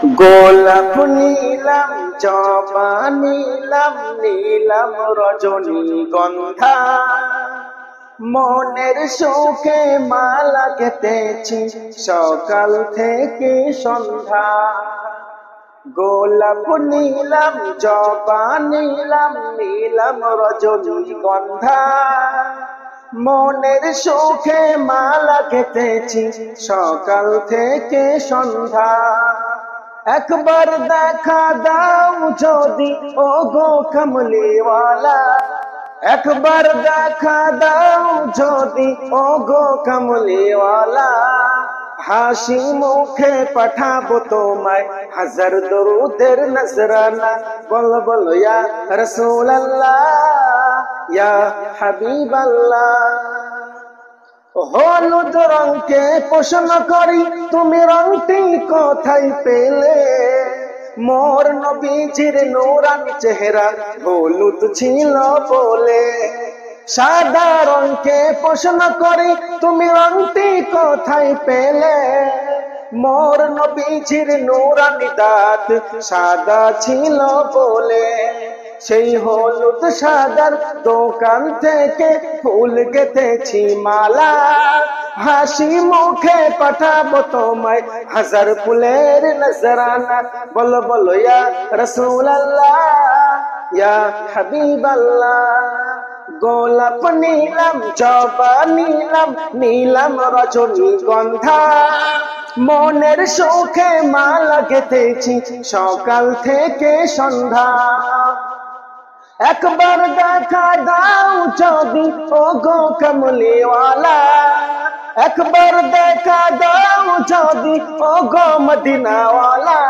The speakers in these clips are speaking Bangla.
গোলাপ নীলাম জবা নীলাম নীলাম রজনীগন্ধা, মনের সুখে মালা গেঁথেছি সকাল থেকে সন্ধ্যা। গোলাপ নীলাম জবা নীলাম নীলাম রজনীগন্ধা, মনের সুখে মালা গেঁথেছি সকাল থেকে সন্ধ্যা। একবার দেখা দাও যদি ও গো কমলিওয়ালা, একবার দেখা দাও যদি ও গো কমলিওয়ালা, হাসি মুখে পাঠাবো তোমায় হাজার দরুদের নজরানা। বল বল ইয়া রাসূলুল্লাহ ইয়া হাবিবাল্লাহ। হলুদ রঙকে প্রশ্ন করি তুমি রংটি কোথায় পেলে, মোর নবীজির নূরানি চেহারা হলুদ ছিল বলে। সাদা রঙকে প্রশ্ন করি তুমি রংটি কোথায় পেলে, মোর নবীজির নূরানি দাঁত সাদা ছিল বলে। সেই হলুদ সাদার দোকান থেকে ফুল গেঁথেছি মালা, হাসি মুখে পাঠাবো তোমায় হাজার ফুলের নজরানা। বলো বলো ইয়া রাসূলুল্লাহ ইয়া হাবিবাল্লাহ। গোলাপ নীলাম জবা নীলাম নীলাম রজনীগন্ধা, মনের সুখে মালা গেঁথেছি সকাল থেকে সন্ধ্যা। একবার দেখা দাও যদি ও গো কমলিওয়ালা, একবার দেখা দাও যদি ও গো মদিনাওয়ালা,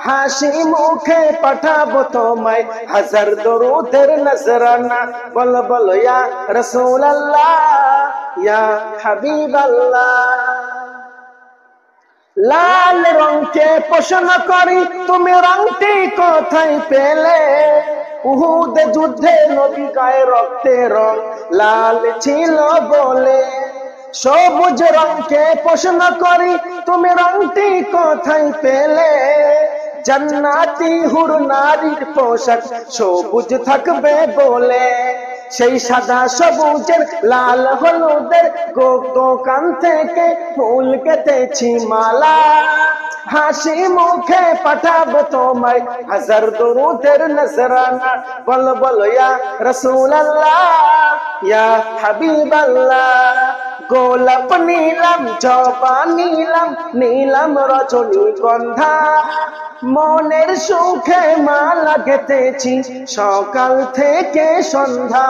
হাসি মুখে পাঠাবো তোমায় হাজার দরুদের নজরানা। বল বল ইয়া রাসূলুল্লাহ ইয়া হাবিবাল্লাহ। লাল রঙকে প্রশ্ন করি তুমি রংটি কোথায় পেলে, উহুদ যুদ্ধে নবী গায়ে রক্তের রং লাল ছিল বলে। সবুজ রঙকে প্রশ্ন করি তুমি রংটি কোথায় পেলে, জান্নাতি হুর নারীর পোশাক সবুজ থাকবে বলে। সেই সাদা সবুজের লাল হলুদের দোকান থেকে ফুল গেঁথেছি মালা, হাসি মুখে পাঠাবো তোমায় হাজার দরুদের নজরানা। বল বল ইয়া রাসূলুল্লাহ ইয়া হাবিবাল্লাহ। গোলাপ নীলাম জবা নীলাম নীলাম রজনীগন্ধা, মনের সুখে মালা গেঁথেছি সকাল থেকে সন্ধ্যা।